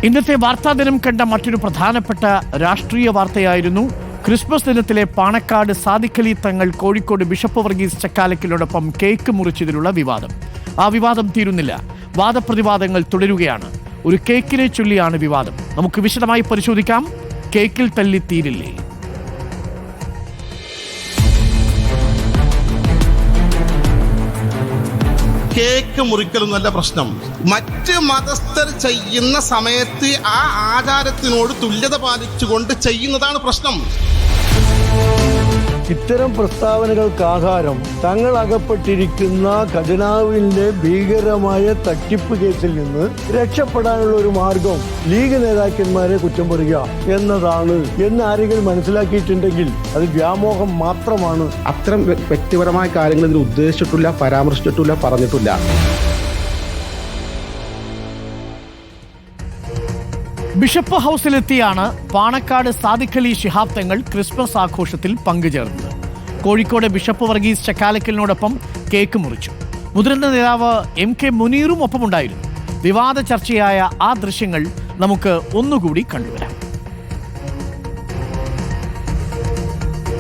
ഇന്നത്തെ വാർത്താ ദിനം കണ്ട മറ്റൊരു പ്രധാനപ്പെട്ട രാഷ്ട്രീയ വാർത്തയായിരുന്നു ക്രിസ്മസ് ദിനത്തിലെ പാണക്കാട് സാദിഖ് അലി തങ്ങൾ കോഴിക്കോട് ബിഷപ്പ് വർഗീസ് ചക്കാലക്കലിനോടൊപ്പം കേക്ക് മുറിച്ചതിലുള്ള വിവാദം. ആ വിവാദം തീരുന്നില്ല, വാദപ്രതിവാദങ്ങൾ തുടരുകയാണ്. ഒരു കേക്കിനെ ചൊല്ലിയാണ് വിവാദം. നമുക്ക് വിശദമായി പരിശോധിക്കാം. കേക്കിൽ തല്ലി തീരില്ലേ? കേക്ക് മുറിക്കലും നല്ല പ്രശ്നം. മറ്റ് മതസ്ഥർ ചെയ്യുന്ന സമയത്ത് ആ ആചാരത്തിനോട് തുല്യത പാലിച്ചുകൊണ്ട് ചെയ്യുന്നതാണ് പ്രശ്നം. ഇത്തരം പ്രസ്താവനകൾക്ക് ആധാരം തങ്ങൾ അകപ്പെട്ടിരിക്കുന്ന ഖജനാവിന്റെ ഭീകരമായ തട്ടിപ്പ് കേസിൽ നിന്ന് രക്ഷപ്പെടാനുള്ള ഒരു മാർഗം ലീഗ് നേതാക്കന്മാരെ കുറ്റം പറയുക എന്നതാണ് എന്ന് ആരെങ്കിലും മനസ്സിലാക്കിയിട്ടുണ്ടെങ്കിൽ അത് വ്യാമോഹം മാത്രമാണ്. അത്തരം വ്യക്തിപരമായ കാര്യങ്ങൾ ഇതിൽ ഉദ്ദേശിച്ചിട്ടില്ല, പരാമർശിച്ചിട്ടില്ല, പറഞ്ഞിട്ടില്ല. ബിഷപ്പ് ഹൗസിലെത്തിയാണ് പാണക്കാട് സാദിഖ് അലി ശിഹാബ് തങ്ങൾ ക്രിസ്മസ് ആഘോഷത്തിൽ പങ്കുചേർന്നത്. കോഴിക്കോട് ബിഷപ്പ് വർഗീസ് ചക്കാലക്കലിനോടൊപ്പം കേക്ക് മുറിച്ചു. മുതിർന്ന നേതാവ് MK മുനീറും ഒപ്പമുണ്ടായിരുന്നു. വിവാദ ചർച്ചയായ ആ ദൃശ്യങ്ങൾ നമുക്ക് ഒന്നുകൂടി കണ്ടുവരാം.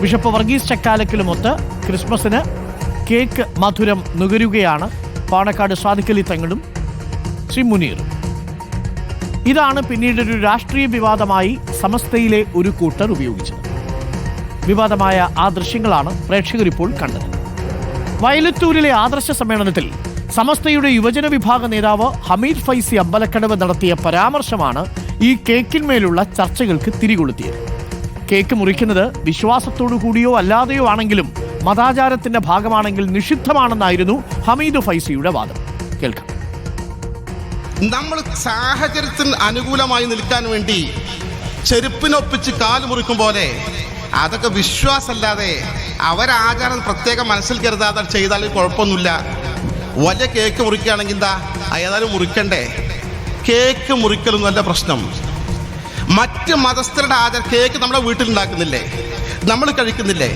ബിഷപ്പ് വർഗീസ് ചക്കാലക്കലുമൊത്ത് ക്രിസ്മസിന് കേക്ക് മധുരം നുകരുകയാണ് പാണക്കാട് സാദിഖ് അലി തങ്ങളും ശ്രീ മുനീറും. ഇതാണ് പിന്നീടൊരു രാഷ്ട്രീയ വിവാദമായി സമസ്തയിലെ ഒരു കൂട്ടർ ഉപയോഗിച്ചത്. വിവാദമായ ആ ദൃശ്യങ്ങളാണ് പ്രേക്ഷകർ ഇപ്പോൾ കണ്ടത്. വയലത്തൂരിലെ ആദർശ സമ്മേളനത്തിൽ സമസ്തയുടെ യുവജന വിഭാഗ നേതാവ് ഹമീദ് ഫൈസി അമ്പലക്കടവ് നടത്തിയ പരാമർശമാണ് ഈ കേക്കിന്മേലുള്ള ചർച്ചകൾക്ക് തിരികൊളുത്തിയത്. കേക്ക് മുറിക്കുന്നത് വിശ്വാസത്തോടു കൂടിയോ അല്ലാതെയോ ആണെങ്കിലും മതാചാരത്തിന്റെ ഭാഗമാണെങ്കിൽ നിഷിദ്ധമാണെന്നായിരുന്നു ഹമീദ് ഫൈസിയുടെ വാദം. കേൾക്കാം. നമ്മൾ സാഹചര്യത്തിന് അനുകൂലമായി നിൽക്കാൻ വേണ്ടി ചെരുപ്പിനൊപ്പിച്ച് കാല് മുറിക്കും പോലെ അതൊക്കെ വിശ്വാസമല്ലാതെ അവരാചാരം പ്രത്യേകം മനസ്സിൽ കരുതാതെ ചെയ്താൽ കുഴപ്പമൊന്നുമില്ല. വലിയ കേക്ക് മുറിക്കുകയാണെങ്കിൽ എന്താ, ഏതായാലും മുറിക്കണ്ടേ. കേക്ക് മുറിക്കലും നല്ല പ്രശ്നം. മറ്റ് മതസ്ഥരുടെ ആചാരം, കേക്ക് നമ്മുടെ വീട്ടിലുണ്ടാക്കുന്നില്ലേ, നമ്മൾ കഴിക്കുന്നില്ലേ?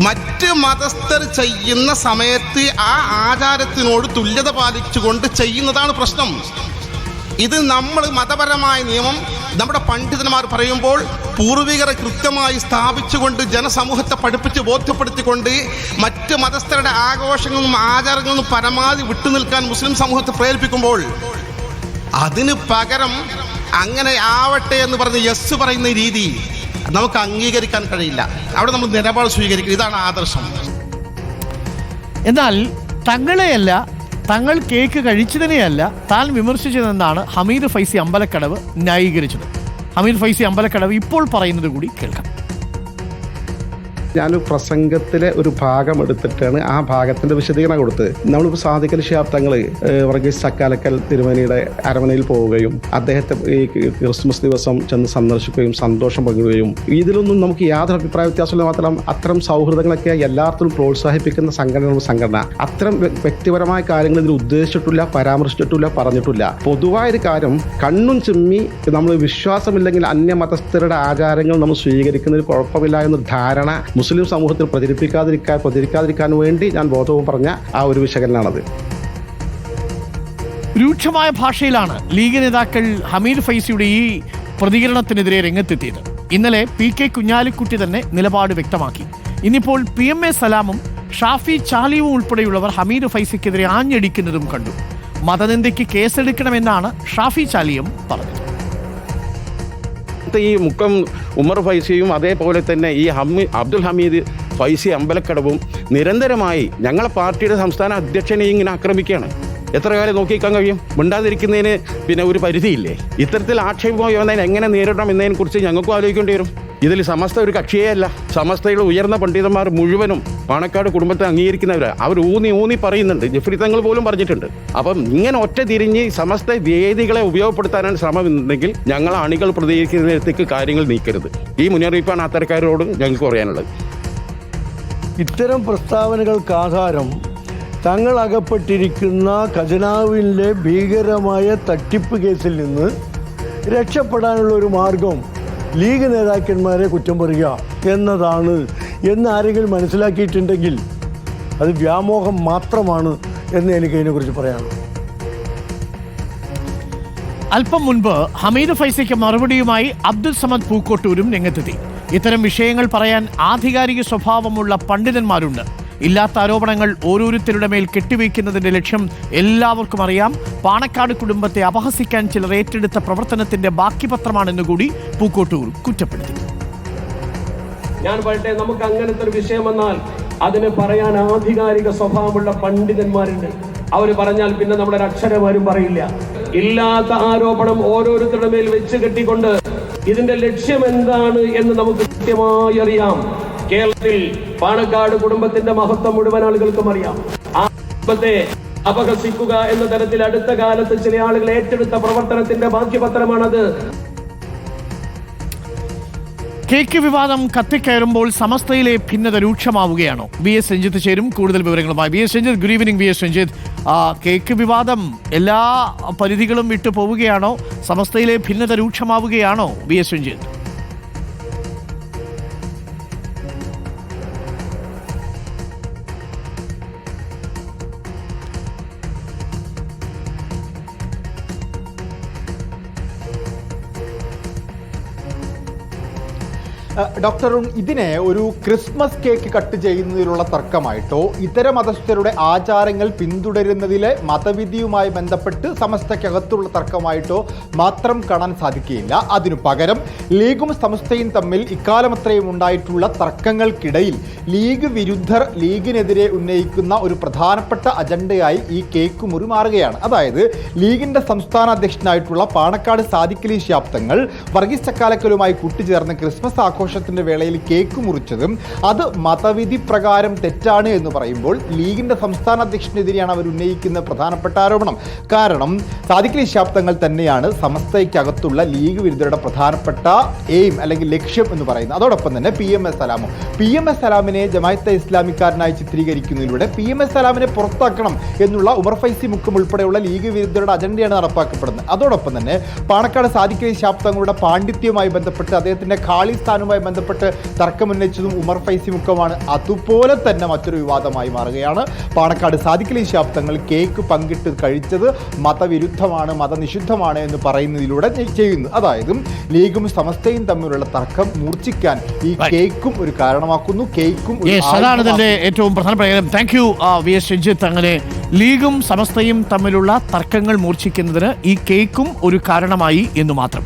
മറ്റ് മതസ്ഥർ ചെയ്യുന്ന സമയത്ത് ആ ആചാരത്തിനോട് തുല്യത പാലിച്ചുകൊണ്ട് ചെയ്യുന്നതാണ് പ്രശ്നം. ഇത് നമ്മൾ മതപരമായ നിയമം നമ്മുടെ പണ്ഡിതന്മാർ പറയുമ്പോൾ പൂർവികരെ കൃത്യമായി സ്ഥാപിച്ചുകൊണ്ട് ജനസമൂഹത്തെ പഠിപ്പിച്ച് ബോധ്യപ്പെടുത്തിക്കൊണ്ട് മറ്റ് മതസ്ഥരുടെ ആഘോഷങ്ങളും ആചാരങ്ങളും പരമാവധി വിട്ടുനിൽക്കാൻ മുസ്ലിം സമൂഹത്തെ പ്രേരിപ്പിക്കുമ്പോൾ അതിന് പകരം അങ്ങനെ ആവട്ടെ എന്ന് പറഞ്ഞ് യെസ് പറയുന്ന രീതി നമുക്ക് അംഗീകരിക്കാൻ കഴിയില്ല. അവിടെ നമ്മൾ നിലപാട് സ്വീകരിക്കുക. ഇതാണ് ആദർശം. എന്നാൽ തങ്ങളെയല്ല, തങ്ങൾ കേക്ക് കഴിച്ചതിനെയല്ല താൻ വിമർശിച്ചതെന്നാണ് ഹമീദ് ഫൈസി അമ്പലക്കടവ് ന്യായീകരിച്ചത്. ഹമീദ് ഫൈസി അമ്പലക്കടവ് ഇപ്പോൾ പറയുന്നത് കൂടി കേൾക്കാം. ഞാനൊരു പ്രസംഗത്തിലെ ഒരു ഭാഗം എടുത്തിട്ടാണ് ആ ഭാഗത്തിന്റെ വിശദീകരണം കൊടുത്തത്. നമ്മളിപ്പോൾ സാദിഖ് അലി ശിഹാബ് തങ്ങൾ വർഗീസ് ചക്കാലക്കൽ തിരുമേനിയുടെ അരമനയിൽ പോവുകയും അദ്ദേഹത്തെ ഈ ക്രിസ്മസ് ദിവസം ചെന്ന് സന്ദർശിക്കുകയും സന്തോഷം പങ്കിടുകയും, ഇതിലൊന്നും നമുക്ക് യാതൊരു അഭിപ്രായ വ്യത്യാസമില്ല. മാത്രം അത്തരം സൗഹൃദങ്ങളൊക്കെ എല്ലാത്തിലും പ്രോത്സാഹിപ്പിക്കുന്ന സംഘടന. അത്തരം വ്യക്തിപരമായ കാര്യങ്ങൾ ഇതിൽ ഉദ്ദേശിച്ചിട്ടില്ല, പരാമർശിച്ചിട്ടില്ല, പറഞ്ഞിട്ടില്ല. പൊതുവായൊരു കാര്യം, കണ്ണും ചിമ്മി നമ്മൾ വിശ്വാസമില്ലെങ്കിൽ അന്യമതസ്ഥരുടെ ആചാരങ്ങൾ നമ്മൾ സ്വീകരിക്കുന്നതിൽ കുഴപ്പമില്ല എന്നൊരു ധാരണ മുസ്ലിം സമൂഹത്തിൽ പ്രചരിപ്പിക്കാതിരിക്കാൻ വേണ്ടി ഞാൻ ബോധവും പറഞ്ഞ ആ ഒരു വിശകലനമാണത്. രൂക്ഷമായ ഭാഷയിലാണ് ലീഗ് നേതാക്കൾ ഹമീദ് ഫൈസിയുടെ ഈ പ്രതികരണത്തിനെതിരെ രംഗത്തെത്തിയത്. ഇന്നലെ PK കുഞ്ഞാലിക്കുട്ടി തന്നെ നിലപാട് വ്യക്തമാക്കി. ഇന്നിപ്പോൾ PMA സലാമും ഷാഫി ചാലിയും ഉൾപ്പെടെയുള്ളവർ ഹമീദ് ഫൈസിക്കെതിരെ ആഞ്ഞടിക്കുന്നതും കണ്ടു. മതനിന്ദയ്ക്ക് കേസെടുക്കണമെന്നാണ് ഷാഫി ചാലിയും പറഞ്ഞത്. ഈ മുക്കം ഉമർ ഫൈസിയും അതേപോലെ തന്നെ ഈ അബ്ദുൽ ഹമീദ് ഫൈസി അമ്പലക്കടവും നിരന്തരമായി ഞങ്ങളെ പാർട്ടിയുടെ സംസ്ഥാന അധ്യക്ഷനെ ഇങ്ങനെ ആക്രമിക്കുകയാണ്. എത്ര കാലം നോക്കിക്കാൻ കഴിയും? മിണ്ടാതിരിക്കുന്നതിന് പിന്നെ ഒരു പരിധിയില്ലേ? ഇത്തരത്തിൽ ആക്ഷേപം എങ്ങനെ നേരിടണം എന്നതിനെക്കുറിച്ച് ഞങ്ങൾക്കും ആലോചിക്കേണ്ടി വരും. ഇതിൽ സമസ്ത ഒരു കക്ഷിയേ അല്ല. സമസ്തയുടെ ഉയർന്ന പണ്ഡിതന്മാർ മുഴുവനും പാണക്കാട് കുടുംബത്തെ അംഗീകരിക്കുന്നവരാണ്. അവർ ഊന്നി പറയുന്നുണ്ട്. ജഫ്രി തങ്ങൾ പോലും പറഞ്ഞിട്ടുണ്ട്. അപ്പം ഇങ്ങനെ ഒറ്റ തിരിഞ്ഞ് സമസ്ത വേദികളെ ഉപയോഗപ്പെടുത്താനാണ് ശ്രമമെന്നുണ്ടെങ്കിൽ ഞങ്ങൾ അണികൾ പ്രതികരിക്കുന്നതിലേക്ക് കാര്യങ്ങൾ നീക്കരുത്. ഈ മുന്നറിയിപ്പാണ് അത്തരക്കാരോട് ഞങ്ങൾക്ക് പറയാനുള്ളത്. ഇത്തരം പ്രസ്താവനകൾക്ക് ആധാരം തങ്ങൾ അകപ്പെട്ടിരിക്കുന്ന ഖജനാവിലെ ഭീകരമായ തട്ടിപ്പ് കേസിൽ നിന്ന് രക്ഷപ്പെടാനുള്ള ഒരു മാർഗം ലീഗ് നേതാക്കന്മാരെ കുറ്റം പറയുക എന്നതാണ് എന്ന് ആരെങ്കിലും മനസ്സിലാക്കിയിട്ടുണ്ടെങ്കിൽ അത് വ്യാമോഹം മാത്രമാണ് എന്ന് എനിക്ക് അതിനെക്കുറിച്ച് പറയാനുള്ളൂ. അല്പം മുൻപ് ഹമീദ് ഫൈസിക്ക് മറുപടിയുമായി അബ്ദുൽ സമദ് പൂക്കോട്ടൂരും രംഗത്തെത്തി. ഇത്തരം വിഷയങ്ങൾ പറയാൻ ആധികാരിക സ്വഭാവമുള്ള പണ്ഡിതന്മാരുണ്ട്. ഇല്ലാത്ത ആരോപണങ്ങൾ ഓരോരുത്തരുടെ മേൽ കെട്ടിവയ്ക്കുന്നതിന്റെ ലക്ഷ്യം എല്ലാവർക്കും അറിയാം. പാണക്കാട് കുടുംബത്തെ അപഹസിക്കാൻ ചിലർ ഏറ്റെടുത്ത പ്രവർത്തനത്തിന്റെ ബാക്കി പത്രമാണെന്നുകൂടി പൂക്കോട്ടൂർ കുറ്റപ്പെടുത്തി. ഞാൻ പറയട്ടെ, നമുക്ക് അങ്ങനത്തെ ഒരു വിഷയം വന്നാൽ അതിന് പറയാൻ ആധികാരിക സ്വഭാവമുള്ള പണ്ഡിതന്മാരുണ്ട്. അവർ പറഞ്ഞാൽ പിന്നെ നമ്മുടെ അക്ഷരമാരും പറയില്ല. ഇല്ലാത്ത ആരോപണം ഓരോരുത്തരുടെ മേൽ വെച്ച് കെട്ടിക്കൊണ്ട് ഇതിന്റെ ലക്ഷ്യം എന്താണ് എന്ന് നമുക്ക് കൃത്യമായി അറിയാം. കേരളത്തിൽ പാണക്കാട് കുടുംബത്തിന്റെ മഹത്വം മുഴുവൻ ആളുകൾക്കും അറിയാം. ആ കുടുംബത്തെ അപഹസിക്കുക എന്ന തരത്തിൽ അടുത്ത കാലത്ത് ചില ആളുകൾ ഏറ്റെടുത്ത പ്രവർത്തനത്തിന്റെ ബാക്കിപത്രമാണത്. കേക്ക് വിവാദം കത്തിക്കയറുമ്പോൾ സമസ്തയിലെ ഭിന്നത രൂക്ഷമാവുകയാണോ? വി എസ് രഞ്ജിത്ത് ചേരും കൂടുതൽ വിവരങ്ങളുമായി. V S Ranjith, good evening. V S Ranjith, cake വിവാദം എല്ലാ പരിധികളും വിട്ടു പോവുകയാണോ? സമസ്തയിലെ ഭിന്നത രൂക്ഷമാവുകയാണോ? V S Ranjith. ഡോക്ടർ, ഇതിനെ ഒരു ക്രിസ്മസ് കേക്ക് കട്ട് ചെയ്യുന്നതിലുള്ള തർക്കമായിട്ടോ ഇതര മതസ്ഥരുടെ ആചാരങ്ങൾ പിന്തുടരുന്നതിലെ മതവിധിയുമായി ബന്ധപ്പെട്ട് സമസ്തയ്ക്കകത്തുള്ള തർക്കമായിട്ടോ മാത്രം കാണാൻ സാധിക്കുകയില്ല. അതിനു പകരം ലീഗും സമസ്തയും തമ്മിൽ ഇക്കാലമത്രയും ഉണ്ടായിട്ടുള്ള തർക്കങ്ങൾക്കിടയിൽ ലീഗ് വിരുദ്ധർ ലീഗിനെതിരെ ഉന്നയിക്കുന്ന ഒരു പ്രധാനപ്പെട്ട അജണ്ടയായി ഈ കേക്ക് മുറി മാറുകയാണ്. അതായത് ലീഗിന്റെ സംസ്ഥാന അധ്യക്ഷനായിട്ടുള്ള പാണക്കാട് സാദിഖലി ശിഹാബ് തങ്ങൾ വർഗീസ് ചക്കാലക്കലുമായി കൂട്ടുചേർന്ന് ക്രിസ്മസ് ആഘോഷത്തിന്റെ വേളയിൽ കേക്ക് മുറിച്ചതും അത് മതവിധി പ്രകാരം തെറ്റാണ് എന്ന് പറയുമ്പോൾ ലീഗിന്റെ സംസ്ഥാന അധ്യക്ഷനെതിരെയാണ് അവർ ഉന്നയിക്കുന്ന പ്രധാനപ്പെട്ട ആരോപണം. കാരണം സാദിഖലി ശിഹാബ് തങ്ങൾ തന്നെയാണ് സമസ്തയ്ക്കകത്തുള്ള ലീഗ് വിരുദ്ധരുടെ പ്രധാനപ്പെട്ട എയിം അല്ലെങ്കിൽ ലക്ഷ്യം എന്ന് പറയുന്നത്. അതോടൊപ്പം തന്നെ PMS സലാമിനെ ജമാഅത്തെ ഇസ്ലാമിക്കാരനായി ചിത്രീകരിക്കുന്നതിലൂടെ PMS സലാമിനെ പുറത്താക്കണം എന്നുള്ള ഉമർ ഫൈസി മുഖം ഉൾപ്പെടെയുള്ള ലീഗ് വിരുദ്ധരുടെ അജണ്ടയാണ് നടപ്പാക്കപ്പെടുന്നത്. അതോടൊപ്പം തന്നെ പാണക്കാട് സാദിഖലി ശിഹാബ് തങ്ങളുടെ പാണ്ഡിത്യവുമായി ബന്ധപ്പെട്ട് അദ്ദേഹത്തിന്റെ ഖാലിസ്ഥാനുമായി ബന്ധപ്പെട്ട് തർക്കമുന്നയിച്ചതും ഉമർ ഫൈസി മുഖമാണ്. അതുപോലെ തന്നെ മറ്റൊരു വിവാദമായി മാറുകയാണ് പാണക്കാട് സാദിഖലി ശിഹാബ് തങ്ങൾ കേക്ക് പങ്കിട്ട് കഴിച്ചത് മതവിരുദ്ധമാണ്, മതനിഷിദ്ധമാണ് എന്ന് പറയുന്നതിലൂടെ ചെയ്യുന്നു. അതായത് ലീഗും സമസ്തയും തമ്മിലുള്ള തർക്കം മൂർച്ഛിക്കാൻ ഈ കേക്കും ഒരു കാരണമാക്കുന്നു. കേക്കും അതാണ് ഇതിന്റെ ഏറ്റവും പ്രധാനപ്പെട്ട കാര്യം. Thank you V S Ranjith. അങ്ങനെ ലീഗും സമസ്തയും തമ്മിലുള്ള തർക്കങ്ങൾ മൂർച്ഛിക്കുന്നതിന് ഈ കേക്കും ഒരു കാരണമായി എന്ന് മാത്രം.